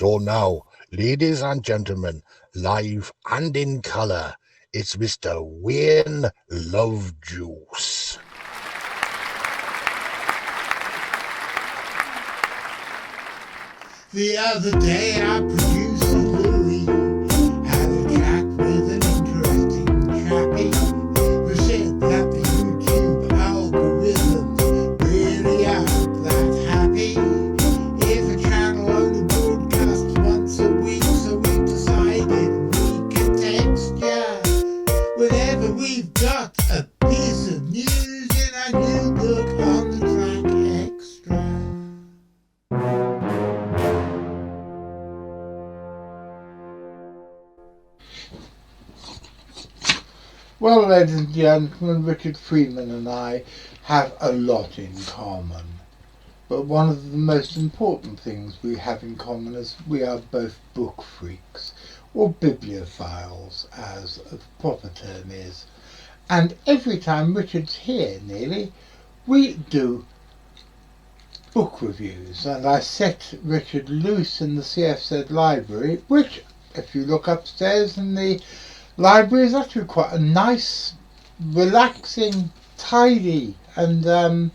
So now, ladies and gentlemen, live and in colour, it's Mr. Wayne Lovejuice. The other day I produced a Louis, had a chat with an interesting chappie who said that the YouTube algorithms really aren't that happy. If a channel only broadcasts once a week, so we decided we could text ya whenever we've got a piece of news in our new book on the track extra. Well, ladies and gentlemen, Richard Freeman and I have a lot in common. But one of the most important things we have in common is we are both book freaks, or bibliophiles, as the proper term is. And every time Richard's here, nearly, we do book reviews. And I set Richard loose in the CFZ library, which, if you look upstairs in the library, is actually quite a nice, relaxing, tidy and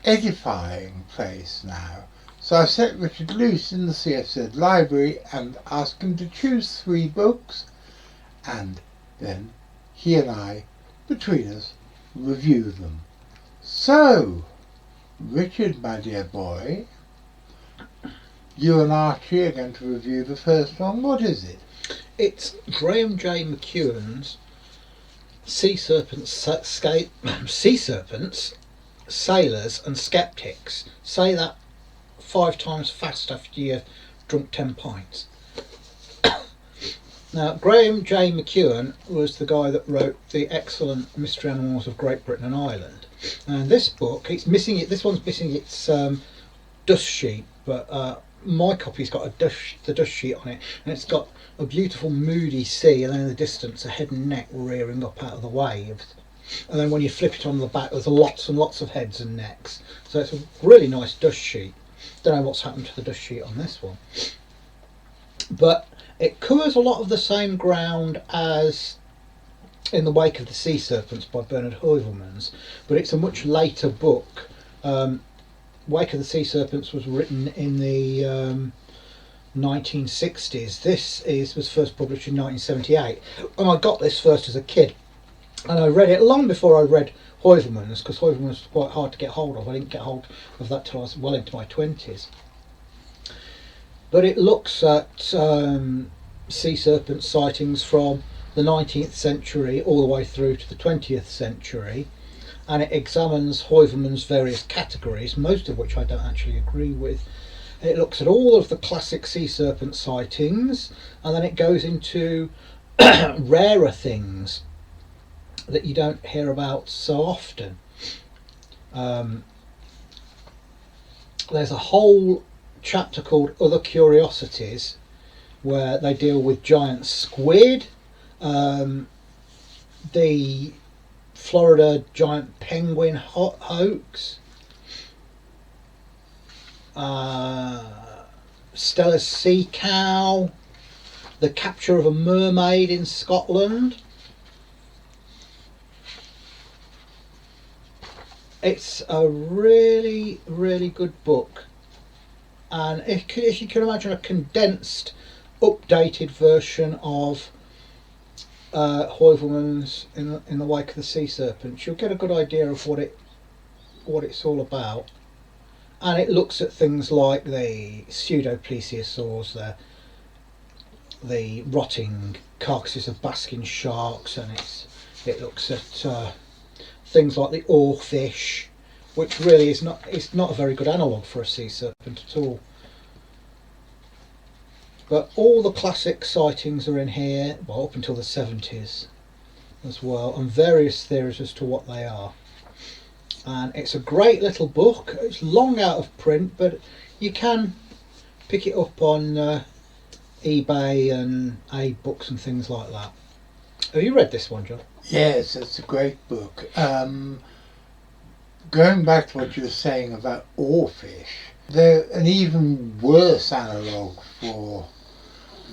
edifying place now. So I set Richard loose in the CFZ library and asked him to choose 3 books, and then he and I, between us, review them. So, Richard, my dear boy, you and Archie are going to review the first one. What is it? It's Graham J. McEwin's Sea Serpents, Sailors and Sceptics. Say that 5 times fast after you've drunk 10 pints. Now, Graham J. McEwin was the guy that wrote the excellent Mystery Animals of Great Britain and Ireland. And this book, this one's missing its dust sheet, but my copy's got the dust sheet on it, and it's got a beautiful moody sea, and then in the distance a head and neck rearing up out of the waves. And then when you flip it on the back, there's lots and lots of heads and necks. So it's a really nice dust sheet. Don't know what's happened to the dust sheet on this one, but it covers a lot of the same ground as In the Wake of the Sea Serpents by Bernard Heuvelmans, but it's a much later book. Wake of the Sea Serpents was written in the 1960s. This was first published in 1978, and I got this first as a kid, and I read it long before I read Heuvelmans, because Heuvelmans was quite hard to get hold of. I didn't get hold of that till I was well into my 20s. But it looks at sea serpent sightings from the 19th century all the way through to the 20th century, and it examines Heuvelmans' various categories, most of which I don't actually agree with. It looks at all of the classic sea serpent sightings, and then it goes into rarer things that you don't hear about so often. There's a whole chapter called Other Curiosities, where they deal with giant squid, the Florida giant penguin hoax, Stella's sea cow, the capture of a mermaid in Scotland. It's a really, really good book, and if you can imagine a condensed, updated version of Heuvelmans in the Wake of the Sea Serpents, you'll get a good idea of what it's all about. And it looks at things like the pseudo-plesiosaurs, the rotting carcasses of basking sharks, and it looks at things like the oarfish, which really is not a very good analogue for a sea serpent at all. But all the classic sightings are in here, well, up until the 70s as well, and various theories as to what they are. And it's a great little book. It's long out of print, but you can pick it up on eBay and A-Books and things like that. Have you read this one, John? Yes, it's a great book. Going back to what you were saying about oarfish, They're an even worse analogue for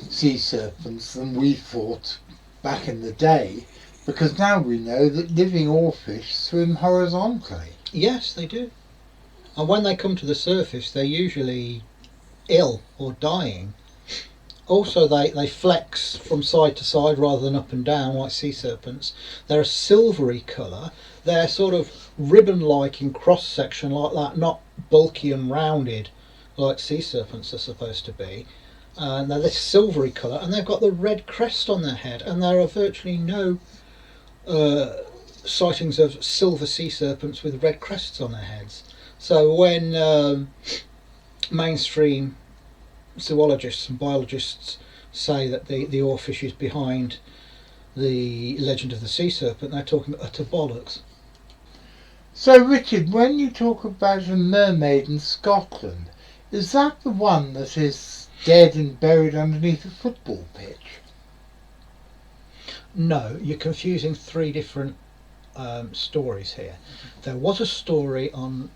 sea serpents than we thought back in the day, because now we know that living oarfish swim horizontally. Yes, they do. And when they come to the surface, they're usually ill or dying. Also, they flex from side to side rather than up and down like sea serpents. They're a silvery colour. They're sort of ribbon-like in cross-section like that, not bulky and rounded like sea serpents are supposed to be. And they're this silvery colour, and they've got the red crest on their head, and there are virtually no sightings of silver sea serpents with red crests on their heads. So when mainstream zoologists and biologists say that the oarfish is behind the legend of the sea serpent, they're talking utter bollocks. So, Richard, when you talk about a mermaid in Scotland, is that the one that is dead and buried underneath a football pitch? No, you're confusing three different stories here. There was a story on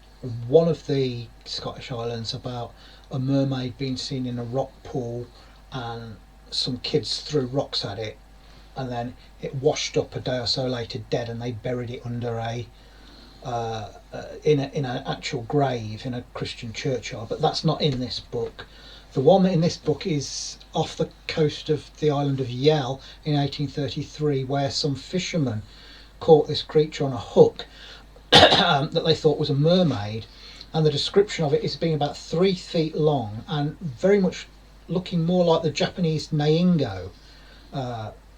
one of the Scottish islands about a mermaid being seen in a rock pool, and some kids threw rocks at it, and then it washed up a day or so later dead, and they buried it under in an actual grave in a Christian churchyard. But that's not in this book. The one in this book is off the coast of the island of Yell in 1833, where some fishermen caught this creature on a hook that they thought was a mermaid, and the description of it is being about 3 feet long and very much looking more like the Japanese Naingo,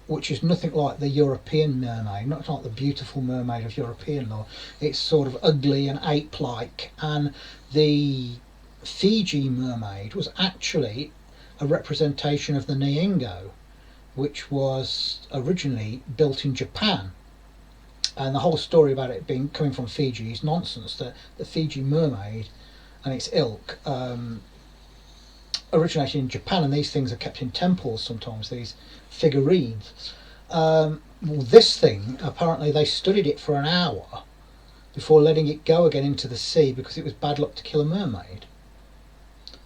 which is nothing like the European mermaid, not like the beautiful mermaid of European lore. It's sort of ugly and ape-like, and the Fiji mermaid was actually a representation of the Naingo, which was originally built in Japan. And the whole story about it being coming from Fiji is nonsense. The Fiji mermaid and its ilk originated in Japan, and these things are kept in temples sometimes, these figurines. This thing, apparently they studied it for an hour before letting it go again into the sea because it was bad luck to kill a mermaid.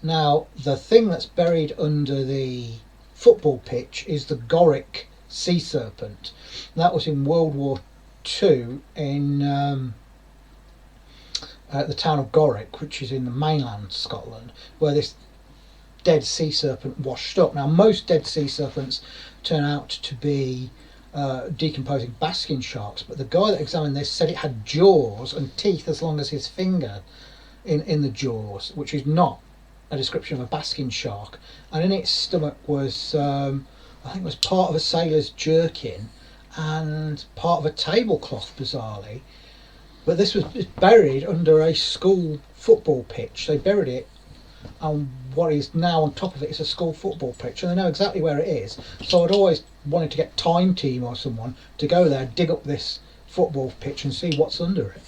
Now, the thing that's buried under the football pitch is the Goric sea serpent. That was in World War II in the town of Goric, which is in the mainland Scotland, where this dead sea serpent washed up. Now, most dead sea serpents turn out to be decomposing basking sharks, but the guy that examined this said it had jaws and teeth as long as his finger in the jaws, which is not a description of a basking shark. And in its stomach was, I think it was part of a sailor's jerkin and part of a tablecloth, bizarrely. But this was buried under a school football pitch. They buried it, and what is now on top of it is a school football pitch, and they know exactly where it is. So I'd always wanted to get Time Team or someone to go there, dig up this football pitch and see what's under it.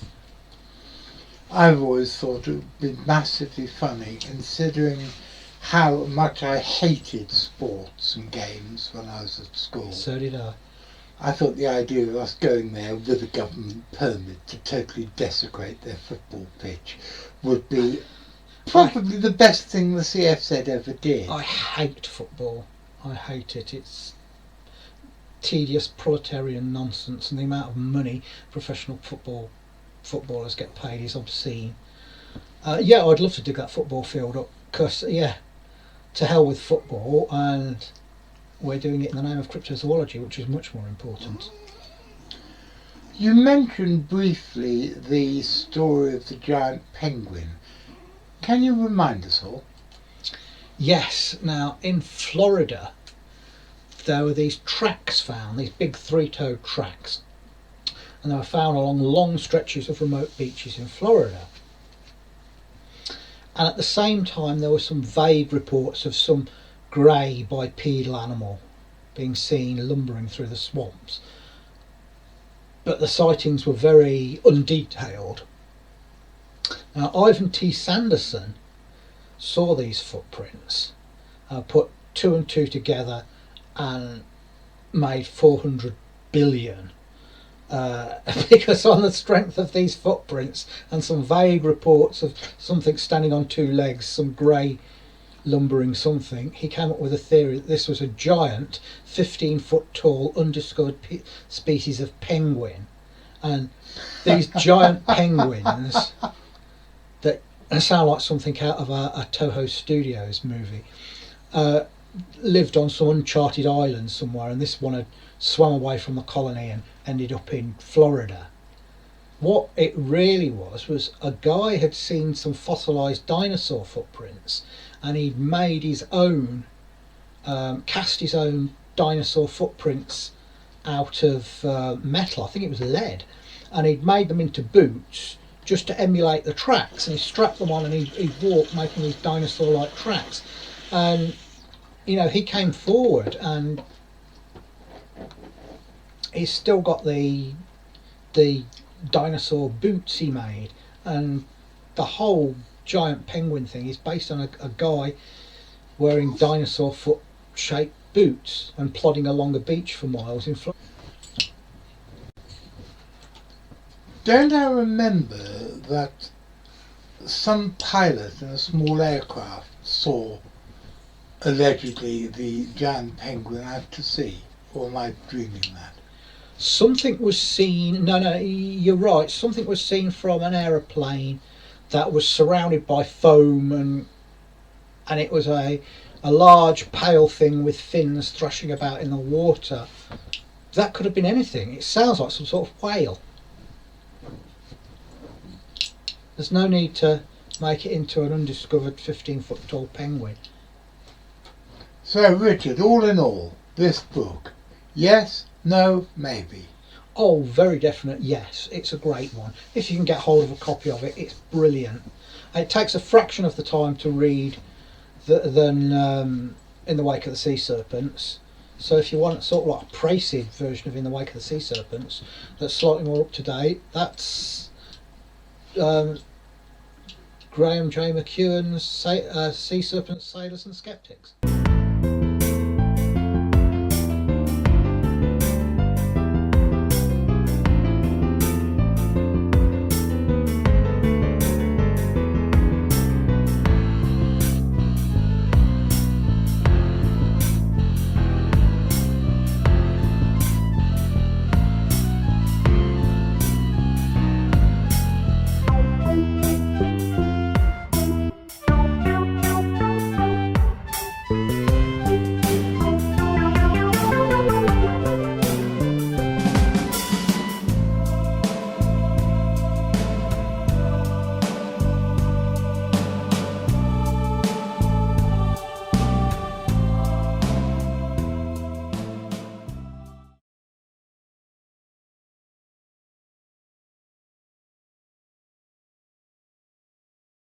I've always thought it would be massively funny, considering how much I hated sports and games when I was at school. So did I. I thought the idea of us going there with a government permit to totally desecrate their football pitch would be probably the best thing the CFZ ever did. I hate football. I hate it. It's tedious proletarian nonsense, and the amount of money professional footballers get paid is obscene. Yeah, I'd love to dig that football field up, because, yeah, to hell with football, and we're doing it in the name of cryptozoology, which is much more important. You mentioned briefly the story of the giant penguin. Can you remind us all? Yes, now in Florida there were these tracks found, these big 3-toed tracks, and they were found along long stretches of remote beaches in Florida. And at the same time there were some vague reports of some grey bipedal animal being seen lumbering through the swamps. But the sightings were very undetailed. Now, Ivan T. Sanderson saw these footprints, put 2 and 2 together and made 400 billion because on the strength of these footprints and some vague reports of something standing on two legs, some grey lumbering something, he came up with a theory that this was a giant 15-foot tall undiscovered species of penguin. And these giant penguins that sound like something out of a Toho Studios movie lived on some uncharted island somewhere, and this one had swam away from the colony and ended up in Florida. What it really was a guy had seen some fossilised dinosaur footprints, and he'd made his own, cast his own dinosaur footprints out of metal. I think it was lead, and he'd made them into boots just to emulate the tracks, and he strapped them on and he'd walk making these dinosaur-like tracks. And you know, he came forward and he's still got the dinosaur boots he made, and the whole giant penguin thing is based on a guy wearing dinosaur foot shaped boots and plodding along a beach for miles in Florida. Don't I remember that some pilot in a small aircraft saw allegedly the giant penguin out to sea? Or am I dreaming that? Something was seen, no, you're right, something was seen from an aeroplane that was surrounded by foam, and it was a large pale thing with fins thrashing about in the water. That could have been anything. It sounds like some sort of whale. There's no need to make it into an undiscovered 15-foot tall penguin. So Richard, all in all, this book, yes, no, maybe? Oh, very definite yes. It's a great one. If you can get hold of a copy of it, it's brilliant. It takes a fraction of the time to read than In the Wake of the Sea Serpents. So if you want sort of like a praised version of In the Wake of the Sea Serpents that's slightly more up to date, that's Graham J. McEwin's Sea Serpents, Sailors and Sceptics.